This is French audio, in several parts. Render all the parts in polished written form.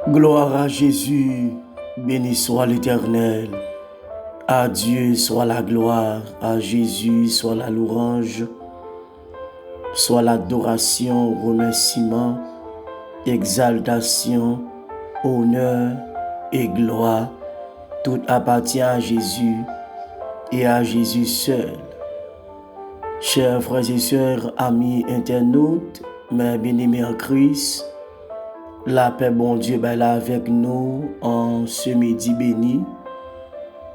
Gloire à Jésus, béni soit l'Éternel. À Dieu soit la gloire, à Jésus soit la louange, soit l'adoration, remerciement, exaltation, honneur et gloire. Tout appartient à Jésus et à Jésus seul. Chers frères et sœurs, amis internautes, mes bien-aimés en Christ, la paix, bon Dieu, là avec nous en ce midi béni.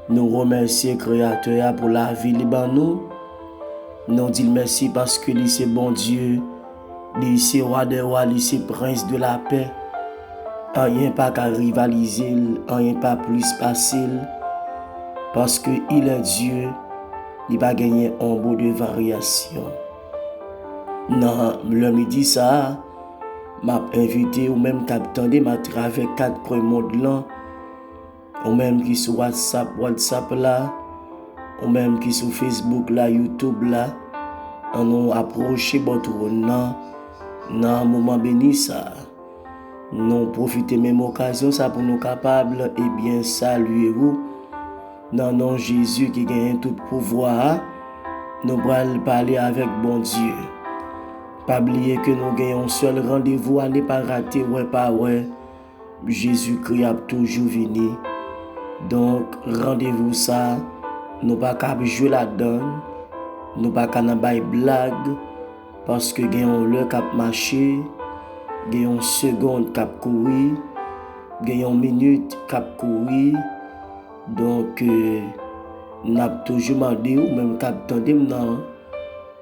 Nous remercions le Créateur pour la vie libre nous. Nous disons merci parce que lui c'est bon Dieu, lui c'est roi des rois, lui c'est prince de la paix. Rien pas qu'à rivaliser, rien pas plus facile. Parce que il est Dieu, il va gagner un bout de variation. Non, le midi ça, m'a invité ou même qu'attendez à travers 4 points monde là, ou même qui sur WhatsApp là, ou même qui sur Facebook là, YouTube là, on nous approché votre nom dans moment béni ça. Nous profiter même occasion ça pour nous capables et bien saluer vous dans nom Jésus qui gagne tout pouvoir. Nous allons parler avec bon Dieu. Pas oublier que nous gagnons un seul rendez-vous, à ne pas rater, ouais, pas ouais. Jésus-Christ a toujours venu. Donc, rendez-vous ça, nous pas qu'à jouer la donne, nous pas qu'à n'abaye blague, parce que gagnons le cap marché, gagnons seconde cap courir, gagnons minute cap courir. Donc, nous avons toujours demandé, ou même cap tendé maintenant.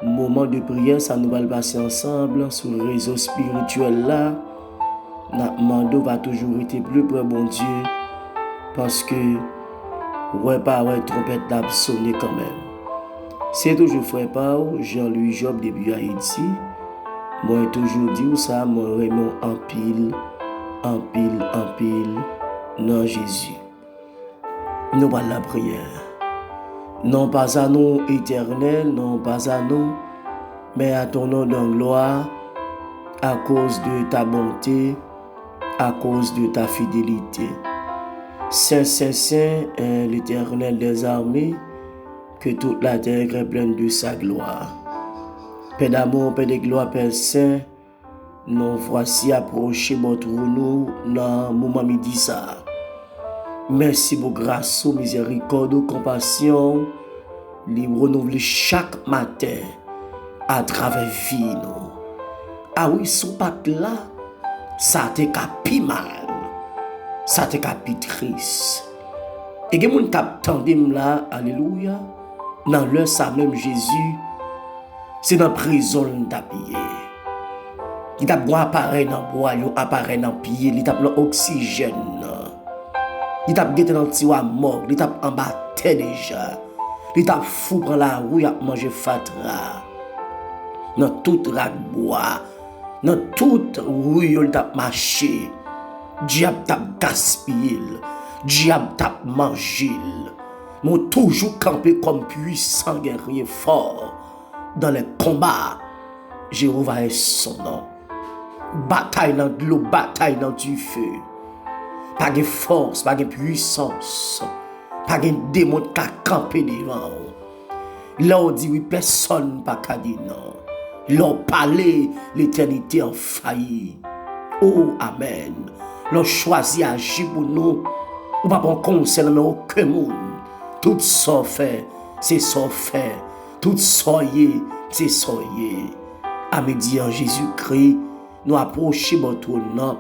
Moment de prière, ça nous va le passer ensemble sur le réseau spirituel là. Notre mando va toujours être plus près bon Dieu parce que ouais pas ouais trompette n'a sonné quand même. C'est toujours frère Pao, Jean-Louis Job depuis Haïti. Moi toujours dit ça, moi vraiment en pile, non Jésus. Nous va la prière. Non pas à nous éternel, non pas à nous, mais à ton nom de gloire, à cause de ta bonté, à cause de ta fidélité. Saint, Saint, Saint est l'Éternel des armées, que toute la terre est pleine de sa gloire. Père d'amour, Père de gloire, Père Saint, nous voici approchés votre nous dans le moment midi ça. Merci pour grâce, miséricorde, compassion, libre renouvelé chaque matin à travers vie nous. Ah oui, son patte là, ça te capi mal, ça te capi triste. Et que mon cap tandem là, alléluia, dans l'heure ça même Jésus, c'est dans prison t'a pillé. Il t'a boit appareil dans bois, il appareil dans pied, il t'a l'oxygène. Il t'a guetté dans le tiroir mort, il t'a en bas déjà. Il t'a fou prend la rue, il a mangé fatra. Dans tout rat bois, dans toute rue, il t'a marché. Diable t'a gaspillé, diable t'a mangé. Mon toujours campé comme puissant guerrier fort dans les combats. Jéhovah est son nom. Bataille dans de l'eau, bataille dans du feu. Pas de force, pas de puissance, pas de démon qui a campé devant. Là on dit oui, personne pas qu'à dire non. Là on parle, l'éternité en failli. Oh, amen. Là on choisit agir pour nous. On pas prendre conseil mais aucun monde. Tout ça fait, c'est ça fait. Tout ça y est, c'est ça y est. À midi en Jésus-Christ, nous approchons votre nom.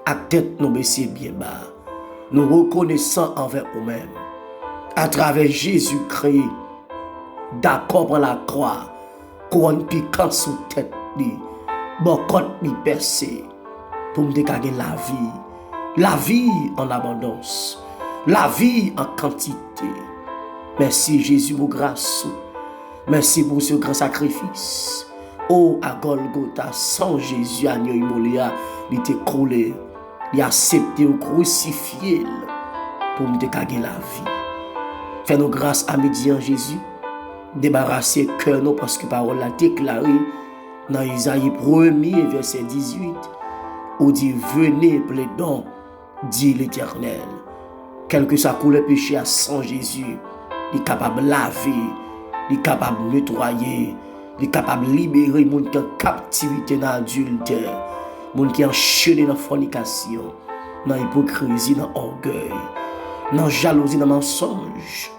À tête nous baisser bien bas. Nous reconnaissons envers nous-mêmes. À travers Jésus-Christ, d'accord pour la croix, couronne piquant sous tête, bon côte mi percé, pour me dégager la vie en abondance, la vie en quantité. Merci Jésus pour grâce, merci pour ce grand sacrifice. Oh, à Golgotha, sans Jésus, agneau immolé, il était coulé. Il a accepté ou crucifié pour me dégager la vie. Fais-nous grâce à midi en Jésus. Débarrasser le cœur nous parce que la parole a déclaré dans Isaïe 1er verset 18 où dit venez plaidons dit l'Éternel. Quel que soit le péché à sang Jésus, il est capable de laver, il est capable de nettoyer, il est capable de libérer les gens qui sont en captivité dans l'adultère, les gens qui sont enchaînés dans la fornication, dans l'hypocrisie, dans l'orgueil, dans la jalousie, dans le mensonge.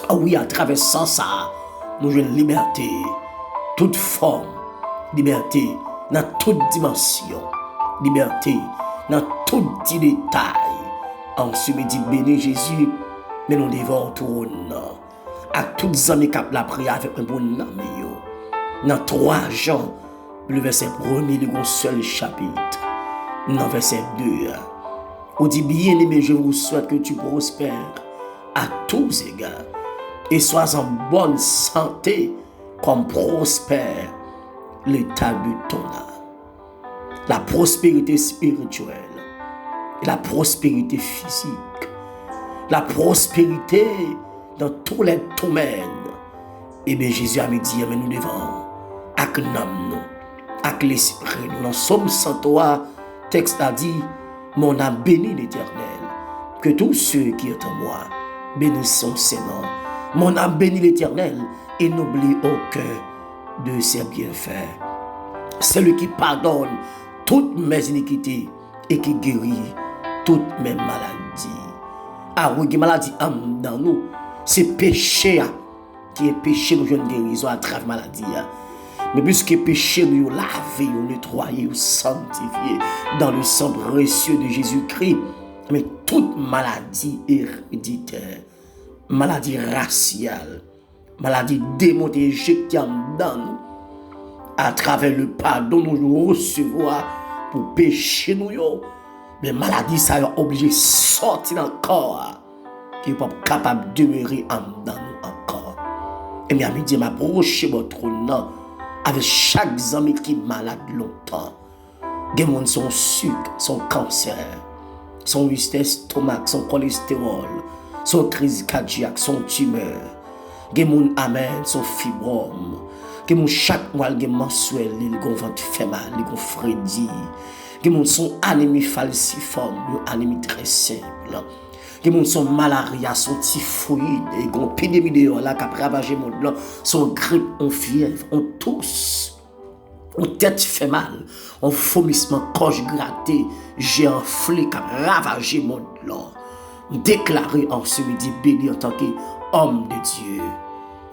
Ah oui, à travers ça, nous avons une liberté, toute forme, liberté dans toute dimension, liberté dans tout petit détail. En ce midi, béni Jésus, mais nous devons tourner à toutes les amis qui ont la prière avec un bon nom. Dans 3 Jean, le verset 1er, le seul chapitre. Dans verset 2, on dit bien aimé, je vous souhaite que tu prospères à tous égards et sois en bonne santé comme prospère l'état de ton âme. La prospérité spirituelle, la prospérité physique, la prospérité dans tous les domaines. Et bien Jésus a dit, mais nous devons, avec l'âme, avec l'esprit, nous, dans Somme 103, texte a dit, mon âme bénit l'Éternel, que tous ceux qui sont en moi bénissent ses noms. Mon âme bénit l'Éternel et n'oublie aucun de ses bienfaits. Celui qui pardonne toutes mes iniquités et qui guérit toutes mes maladies. Ah oui, les maladies dans nous, c'est péché qui est péché, nous avons guérison à travers la maladie. Mais puisque péché nous lavé, nous nettoyé, nous sanctifié dans le sang précieux de Jésus-Christ, mais toute maladie héréditaire, maladie raciale, maladie démontée, éjectée dans nous, à travers le pardon nous recevoir pour pécher nous, mais maladie ça est obligé de sortir dans le corps, qui n'est pas capable de demeurer en dans nous encore. Et bien, je dis, m'approcher votre nom avec chaque ami qui est malade longtemps. Des gens son sucre, son cancer, son estomac, son cholestérol, son crise cardiaque, son tumeur. Des gens, amen, son fibrome. Des gens, chaque mois, des mensuel, ils ont ventre fait mal, ils ont frédi. Des gens sont anémie falciforme, une anémie très simple. Des gens sont malaria, sont typhoïde, et ont épidémie de là qui a ravagé le monde, sont grippe, ont fièvre, ont tous, ont tête fait mal, ont vomissement, gorge grattée, j'ai enflé qui a ravagé le monde. Déclaré en ce midi béni en tant qu'homme de Dieu.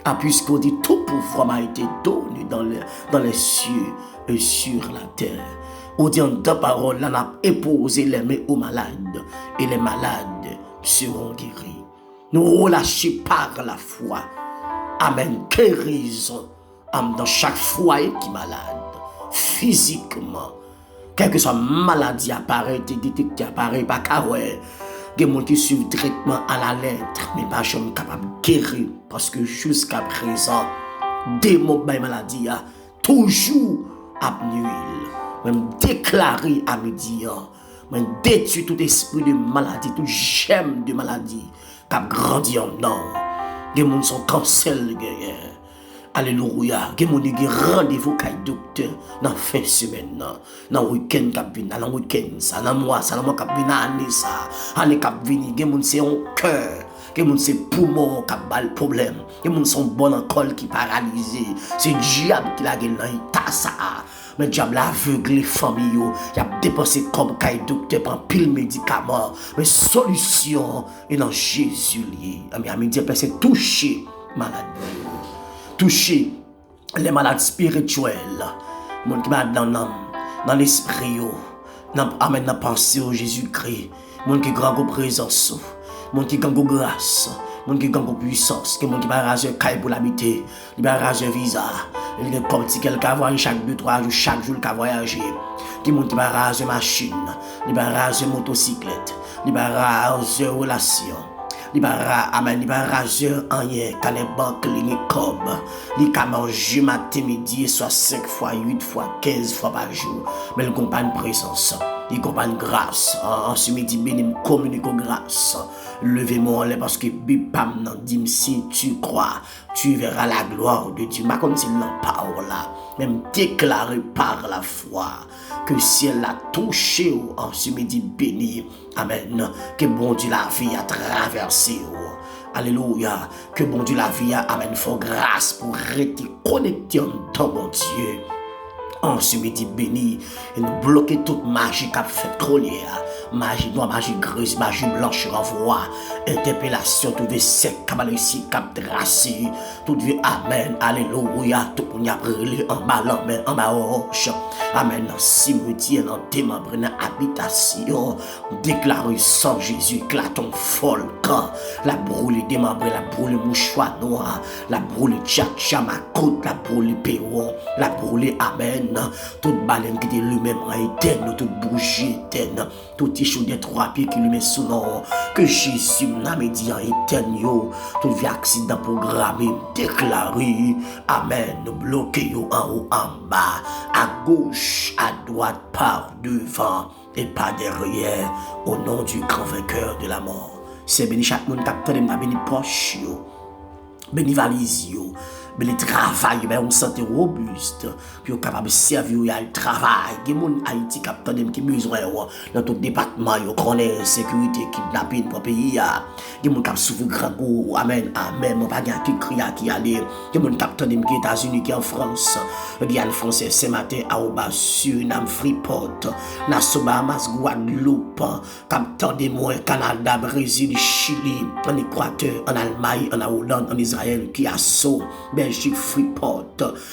Ah, puisqu'on dit tout pouvoir m'a été donné dans les cieux et sur la terre. On dit en deux paroles, on a imposé les mains aux malades et les malades seront guéris. Nous relâchons par la foi. Amen. Guérison dans chaque foyer qui est malade, physiquement. Quelle que soit maladie apparaît, détectée apparaît, pas qu'à ouais. Il y a des gens qui suivent le traitement à la lettre, mais pas jamais capable de guérir. Parce que jusqu'à présent, des mots de maladie, toujours à nuire. Même déclaré à midi, même détruit tout esprit de maladie, tout germe de maladie, qui a grandi en dedans. Les gens sont cancellés. Alléluia. Les gens ont rendez-vous avec le docteur dans la fin de semaine, dans le week-end, dans le week-end, dans le mois, dans le mois, dans l'année, l'année qui vient. Les gens c'est un cœur. Les gens c'est poumon qui a le problème. Les gens sont bons en col qui paralysé. C'est le diable qui l'a gagné dans l'état. Mais le diable a aveuglé les familles. Il a dépensé comme le docteur pour pile médicaments. Mais solution est dans Jésus. Ami, Dieu peut se toucher maladie. Toucher les malades spirituels, les gens qui sont dans l'âme, dans l'esprit, dans la pensée au Jésus-Christ, les gens qui ont une présence, les gens qui ont une grâce, les gens qui ont une puissance, les gens qui ont raser caille pour l'habiter, les gens qui ont raser visa, les gens qui ont voyagé chaque 2-3 jours, chaque jour qui ont voyagé, les gens qui ont raser machine, les gens qui ont raser motocyclette, les gens qui ont raser relation. Il va raser rien, quand les banques, les cob, il va manger matin, midi, soit 5 fois, 8 fois, 15 fois par jour. Mais il n'a pas de présence, il n'a pas de grâce. En ce midi, il communique grâce. Levez-moi en l'air parce que Bipam nan dit si tu crois, tu verras la gloire de Dieu. Ma comme s'il n'en parle là, même déclaré par la foi. que ciel a touché en ce midi béni. Amen. Que bon Dieu la vie a traversé. Alléluia. Que bon Dieu la vie a, amen, faut grâce pour rester connecté en temps, mon Dieu. En ce midi béni, et nous bloquer toute magie qu'a fait collière, magie noire, magie grise, magie blanche, renvoi, interpellation, tout vie sec, cabalessi, cap tracé, tout vie amen, alléluia, tout qu'on y a brûlé en bas, en bas, roche, amen, dans cimetière, dans démembré, dans habitation, déclaré sans Jésus, éclaton volcan, la brûlée démembré, la brûlée mouchoir noir, la brûlée tchatcha, ma côte, la brûlée péron, la brûlée amen. Toute baleine qui était lui-même éterne, toute bougie éterne, tout tichou des 3 pieds qui lui met sous nom, que Jésus n'a me dit en éterne, tout vie accident programmé, déclaré, amen, bloqué en haut, en bas, à gauche, à droite, par devant et pas derrière, au nom du grand vainqueur de la mort. C'est béni chaque monde qui a béni poche, béni valise, béni travail, on santé robuste, puis on capable de servir à le travail. Il y a des gens Haïti qui ont besoin dans tout département, ils connaissent sécurité, kidnapping pour le pays. Il y a des gens qui souffrent grand goût, amen, amen, mon papa qui crie, qui allait. Il y a des gens qui ont aux États-Unis, qui en France, Guyane français, ce matin, à Oba, Suriname, Freeport, Nassau, Bahamas, Guadeloupe, Captain des Moines, Canada, Brésil, Chili, en Équateur, en Allemagne, en Hollande, en Israël, qui a saut, Belgique, Freeport,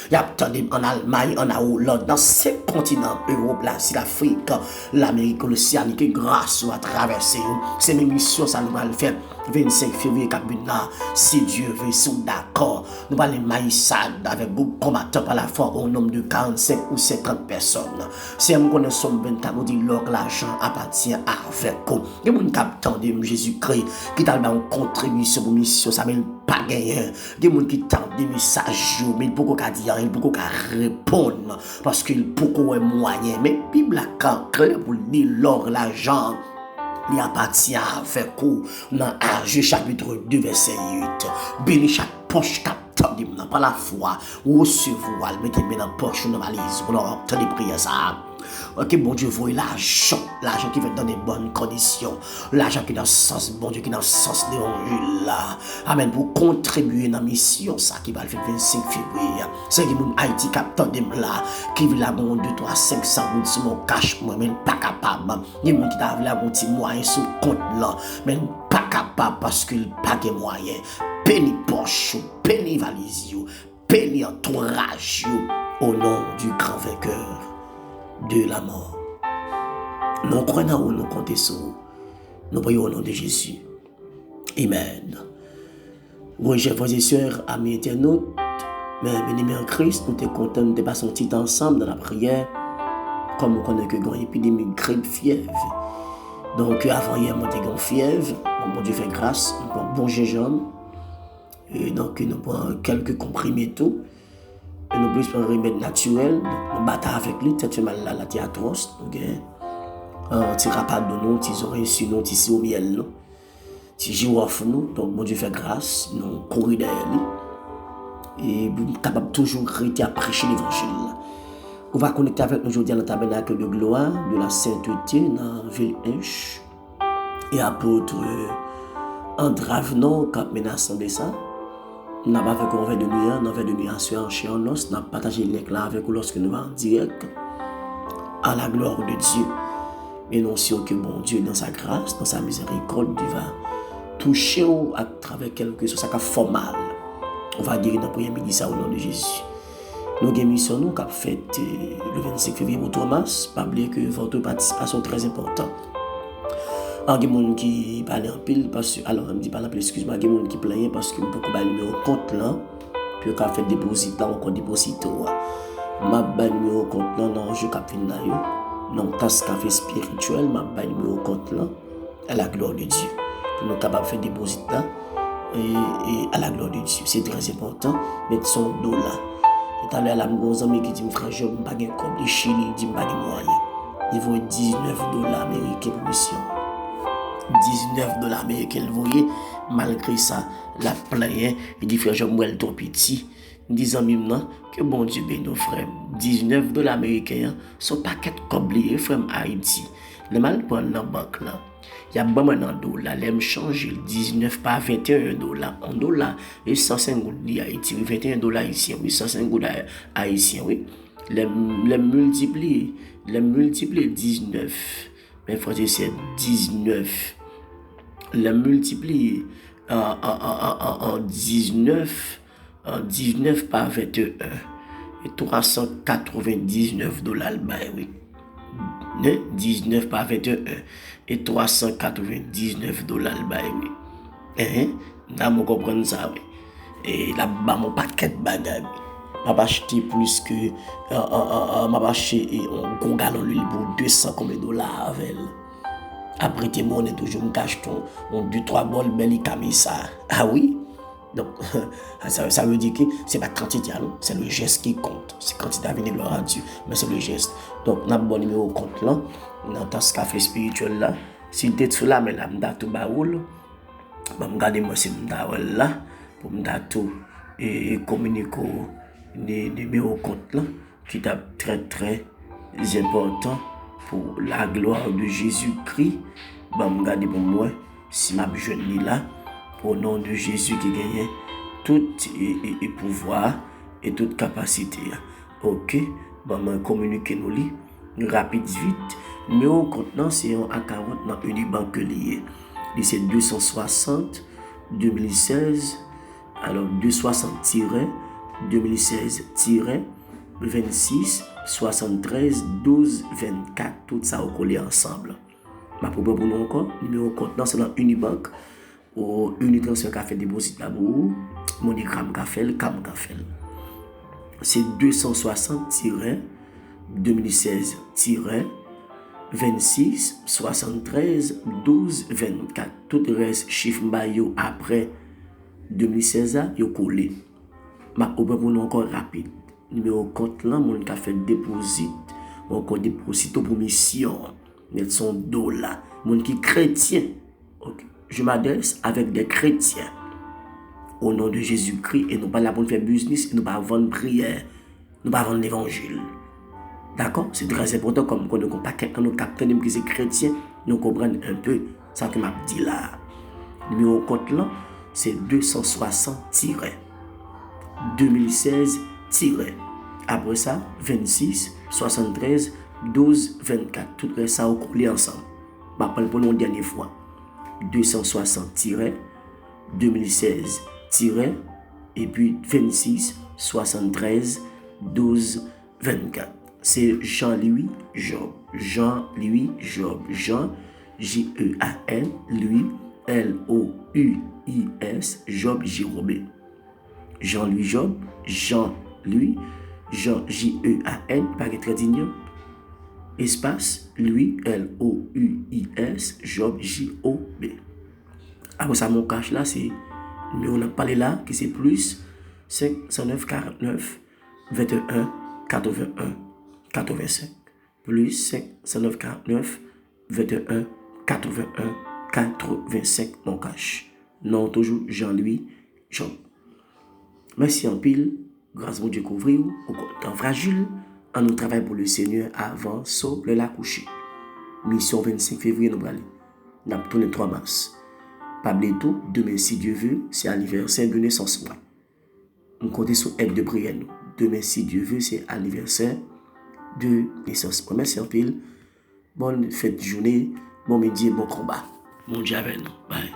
il y a en Allemagne, en Hollande, dans 5 continents, Europe, l'Afrique, l'Amérique, l'Océanie, grâce à traverser. C'est une mission, ça nous va le faire. 25 février, là, si Dieu veut, sont d'accord. Nous allons maïsade avec beaucoup de combattants par la fois au nombre de 45 ou 50 personnes. Si nous connaissons 24, nous disons que l'argent appartient avec nous. Il y a des gens qui attendent Jésus-Christ, qui ont une contribution pour mission, ça ne veut pas gagner. Il y a des gens qui attendent des messages, mais il faut qu'on dire, il faut qu'on répondre, parce qu'il faut qu'on ait moyen. Mais la Bible a clair pour dire l'or, l'argent, il appartient avec vous dans Agé chapitre 2 verset 8. Béni chaque poche capteur par la foi, recevoir, mettez bien dans la poche, dans la valise, pour leur obtenir prière ça. Ok, bon Dieu, voyez l'argent qui va dans des bonnes conditions, l'argent qui est dans le sens, bon Dieu, qui est dans le sens de l'évangile là. Amen, pour contribuer dans la mission, ça qui va le faire 25 février. C'est qui mon Haïti capteur là, qui veut la bon 2, 3, 500 gouttes sur mon cash, moi, même pas capable. Il y a des gens qui t'a la bon petit moyen sur le compte là, mais pas capable parce qu'il n'a pas de moyens. Péni poche, péni valise, péni entourage, au nom du grand vainqueur de la mort. Nous croyons où nous comptons sur vous. Nous prions au nom de Jésus. Amen. Oui, chers frères et sœurs, amis internautes, mais bénis en Christ, nous sommes contents de passer un petit temps ensemble dans la prière, comme nous connaissons que nous avons une épidémie de grippe, fièvre. Donc, avant hier, nous avons une fièvre. Bon Dieu fait grâce, nous avons un bon gingembre. Et donc, nous prenons quelques comprimés et tout. Et nous plus prendre un remède naturel. Donc, nous battons avec lui, peut-être mal la théatrose. Un petit rapade de nous, un petit oreilles sur nous, un petit au miel, un petit girofle nous. Donc, bon Dieu fait grâce, nous courons derrière lui. Et nous sommes capables toujours de prêcher l'évangile. On va connecter avec nous aujourd'hui dans le tabernacle de gloire de la sainteté dans la ville Inch. Et apôtre Andravenon, qui a menacé ça. Nous n'avons pas fait qu'on fait de nuit, nous avons fait de nuit en chez en os, nous avons partagé les là avec vous lorsque nous allons en direct à la gloire de Dieu. Et nous sommes que bon Dieu, dans sa grâce, dans sa miséricorde, il va toucher à travers quelque chose qui fait mal. On va dire dans le premier midi ça au nom de Jésus. Nous avons une mission qui a fait le 25 février pour Thomas. Pas oublier que votre participation est très importante. Il y a des gens qui parlent en pile, parce que, alors, je me dis pas en pile, excuse-moi, il y a des gens qui plaignent parce que beaucoup de numéro compte là, puis quand on fait déposit là, on compte déposit là. Je vais numéro compte là, dans le jeu qui là, dans le tasse café spirituel, je vais numéro compte là, à la gloire de Dieu. Pour nous capables de faire déposit là, et à la gloire de Dieu. C'est très important, mettre son dos là. Et tout à l'heure, mes amis qui disent, frère, je n'ai pas de comme les Chili, ils disent, pas de moyens. Ils vont $19 américains pour mission. $19 américains, vous voyez, malgré ça, la plaie, il dit, frère, je suis trop petit. disant maintenant que bon Dieu bénisse nos frères. $19 américains, son paquet coblié, frère Haïti. Le mal pour la banque là. Il y a bon un dollar, l'aime changer 19 par $21. Un dollar et 105 gouttes d'Haïti, $21 haïtiens, oui, 105 gouttes haïtiens, oui. Les multiplier 19. Mais frère, c'est 19. Les multiplier en 19 par 21 et $399 oui. 19 par 21 et $399 oui. Là, je comprends ça, oui. Et là-bas, mon paquet de bagages. Je vais acheter plus que. Je vais acheter un gros gallon d'huile pour 200 combien de dollars avec. Après, tes monnaies, toujours, je cache ton 2-3 bols, belly camisa. Ah oui? Donc, ça veut dire que ce n'est pas quantité, c'est le geste qui compte. C'est quantité à venir, gloire à Dieu, mais c'est le geste. Donc, on a un bon numéro compte là, dans ce café spirituel là. Si tu es sous la main, on a tout baoul. Je vais regarder moi si je suis là, pour me tout et communiquer des numéros compte là, qui est très très important pour la gloire de Jésus-Christ. Je vais regarder pour moi si ma jeune là. Au nom de Jésus qui gagne tout et pouvoir et toute capacité. Ok, bon, communiquer nous rapide vite. Mais au contenant, c'est un A40 dans Unibank lié. C'est 260 2016. Alors 260-2016-26 73 12 24. Tout ça au collé ensemble. Ma propre pour nous encore. Numéro contenant, c'est dans Unibank. Au Unitransfer Café déposit là-bas, MoneyGram Café, Cam Café. C'est 260-2016-26 73 12 24. Tout le reste, chiffre maillot après 2016, il est collé. Ma ouvre pour nous encore rapide. Numéro compte là, mon café déposit, encore déposit pour mission. Mettre son $. Mon qui chrétien. Ok. Je m'adresse avec des chrétiens au nom de Jésus-Christ et nous pas là pour faire business, nous pas vendre prière, nous pas vendre l'évangile. D'accord? C'est très important comme qu'on ne pas quelqu'un nous capte qui c'est chrétien, nous comprendre un peu ça que m'a dit là. Numéro compte là, c'est 260-2016- après ça 26 73 12 24. Tout ça au collé ensemble. Je parle pour nous une dernière fois. 260-2016- et puis 26 73 12 24. C'est Jean-Louis Job. Jean-Louis Job. Jean, J-E-A-N, Louis, L-O-U-I-S, Job, J-O-B. Jean-Louis Job. Jean-Louis, Jean, J-E-A-N, par très digno. Espace, Louis, L-O-U-I-S, Job, J-O-B. Après ça, mon cash là, c'est, mais on a parlé là, qui c'est plus 509 49 21 81 85. Plus 509 49 21 81 85, mon cash. Non, toujours Jean-Louis Job. Merci en pile, grâce à Dieu couvrir, au temps fragile, en nous travail pour le Seigneur avant, sauf le la coucher. Mission 25 février, nous allons. Nous avons tourné 3 mars. Pas bientôt, demain, si Dieu veut, c'est anniversaire de naissance. On compte sur aide de prière. Demain, si Dieu veut, c'est anniversaire de naissance. Merci en pile. Bonne fête de journée, bon midi, bon combat. Mon Dieu avec nous. Bye.